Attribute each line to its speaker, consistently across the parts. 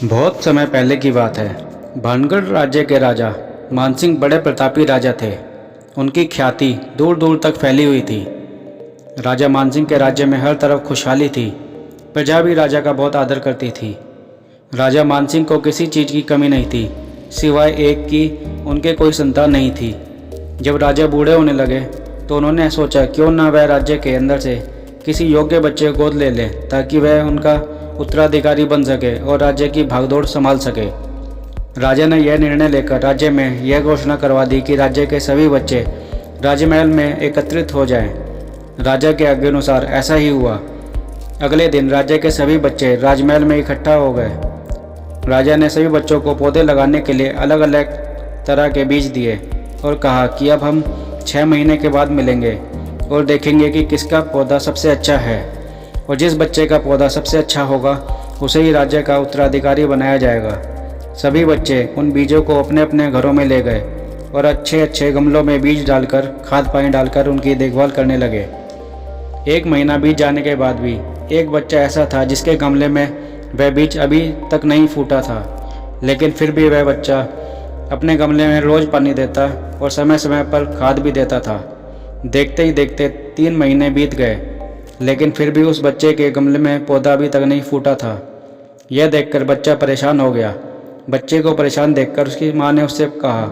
Speaker 1: बहुत समय पहले की बात है। भानगढ़ राज्य के राजा मानसिंह बड़े प्रतापी राजा थे। उनकी ख्याति दूर दूर तक फैली हुई थी। राजा मानसिंह के राज्य में हर तरफ खुशहाली थी। प्रजा भी राजा का बहुत आदर करती थी। राजा मानसिंह को किसी चीज़ की कमी नहीं थी, सिवाय एक की उनके कोई संतान नहीं थी। जब राजा बूढ़े होने लगे तो उन्होंने सोचा क्यों ना वह राज्य के अंदर से किसी योग्य बच्चे को गोद ले ले, ताकि वह उनका उत्तराधिकारी बन सके और राज्य की भागदौड़ संभाल सके। राजा ने यह निर्णय लेकर राज्य में यह घोषणा करवा दी कि राज्य के सभी बच्चे राजमहल में एकत्रित हो जाएं। राजा के आज्ञा अनुसार ऐसा ही हुआ। अगले दिन राज्य के सभी बच्चे राजमहल में इकट्ठा हो गए। राजा ने सभी बच्चों को पौधे लगाने के लिए अलग अलग तरह के बीज दिए और कहा कि अब हम 6 महीने के बाद मिलेंगे और देखेंगे कि किसका पौधा सबसे अच्छा है, और जिस बच्चे का पौधा सबसे अच्छा होगा उसे ही राज्य का उत्तराधिकारी बनाया जाएगा। सभी बच्चे उन बीजों को अपने अपने घरों में ले गए और अच्छे अच्छे गमलों में बीज डालकर खाद पानी डालकर उनकी देखभाल करने लगे। 1 महीना बीत जाने के बाद भी एक बच्चा ऐसा था जिसके गमले में वह बीज अभी तक नहीं फूटा था, लेकिन फिर भी वह बच्चा अपने गमले में रोज़ पानी देता और समय समय पर खाद भी देता था। देखते ही देखते 3 महीने बीत गए, लेकिन फिर भी उस बच्चे के गमले में पौधा अभी तक नहीं फूटा था। यह देखकर बच्चा परेशान हो गया। बच्चे को परेशान देखकर उसकी माँ ने उससे कहा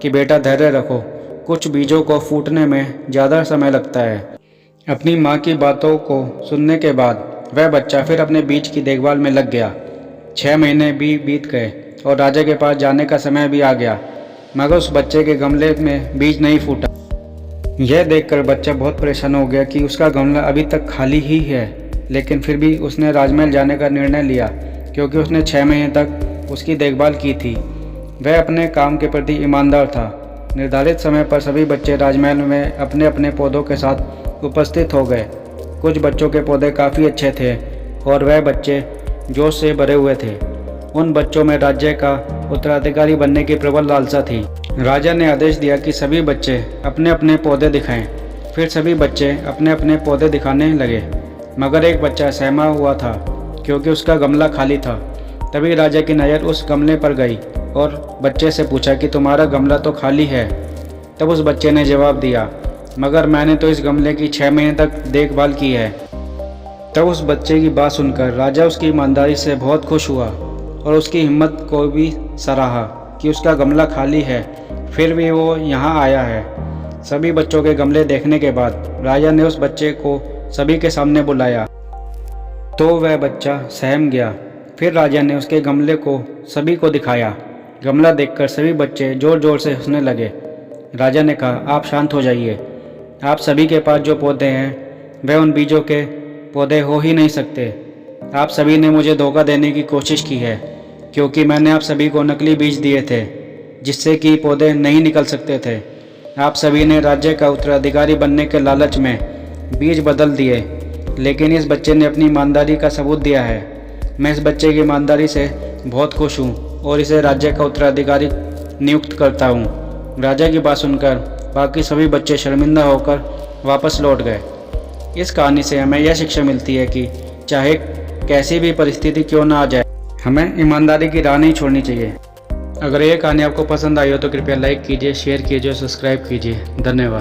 Speaker 1: कि बेटा धैर्य रखो, कुछ बीजों को फूटने में ज़्यादा समय लगता है। अपनी माँ की बातों को सुनने के बाद वह बच्चा फिर अपने बीज की देखभाल में लग गया। 6 महीने भी बीत गए और राजा के पास जाने का समय भी आ गया, मगर उस बच्चे के गमले में बीज नहीं फूटा। यह देखकर बच्चा बहुत परेशान हो गया कि उसका गमला अभी तक खाली ही है, लेकिन फिर भी उसने राजमहल जाने का निर्णय लिया, क्योंकि उसने 6 महीने तक उसकी देखभाल की थी। वह अपने काम के प्रति ईमानदार था। निर्धारित समय पर सभी बच्चे राजमहल में अपने अपने पौधों के साथ उपस्थित हो गए। कुछ बच्चों के पौधे काफ़ी अच्छे थे और वह बच्चे जोश से भरे हुए थे। उन बच्चों में राज्य का उत्तराधिकारी बनने की प्रबल लालसा थी। राजा ने आदेश दिया कि सभी बच्चे अपने अपने पौधे दिखाएं। फिर सभी बच्चे अपने अपने पौधे दिखाने लगे, मगर एक बच्चा सहमा हुआ था क्योंकि उसका गमला खाली था। तभी राजा की नज़र उस गमले पर गई और बच्चे से पूछा कि तुम्हारा गमला तो खाली है। तब उस बच्चे ने जवाब दिया, मगर मैंने तो इस गमले की 6 महीने तक देखभाल की है। तब उस बच्चे की बात सुनकर राजा उसकी ईमानदारी से बहुत खुश हुआ और उसकी हिम्मत को भी सराहा कि उसका गमला खाली है, फिर भी वो यहाँ आया है। सभी बच्चों के गमले देखने के बाद राजा ने उस बच्चे को सभी के सामने बुलाया, तो वह बच्चा सहम गया। फिर राजा ने उसके गमले को सभी को दिखाया। गमला देखकर सभी बच्चे ज़ोर ज़ोर से हंसने लगे। राजा ने कहा, आप शांत हो जाइए। आप सभी के पास जो पौधे हैं वह उन बीजों के पौधे हो ही नहीं सकते। आप सभी ने मुझे धोखा देने की कोशिश की है, क्योंकि मैंने आप सभी को नकली बीज दिए थे जिससे कि पौधे नहीं निकल सकते थे। आप सभी ने राज्य का उत्तराधिकारी बनने के लालच में बीज बदल दिए, लेकिन इस बच्चे ने अपनी ईमानदारी का सबूत दिया है। मैं इस बच्चे की ईमानदारी से बहुत खुश हूँ और इसे राज्य का उत्तराधिकारी नियुक्त करता हूँ। राजा की बात सुनकर बाकी सभी बच्चे शर्मिंदा होकर वापस लौट गए। इस कहानी से हमें यह शिक्षा मिलती है कि चाहे कैसी भी परिस्थिति क्यों ना आ जाए, हमें ईमानदारी की राह नहीं छोड़नी चाहिए। अगर यह कहानी आपको पसंद आई हो तो कृपया लाइक कीजिए, शेयर कीजिए और सब्सक्राइब कीजिए। धन्यवाद।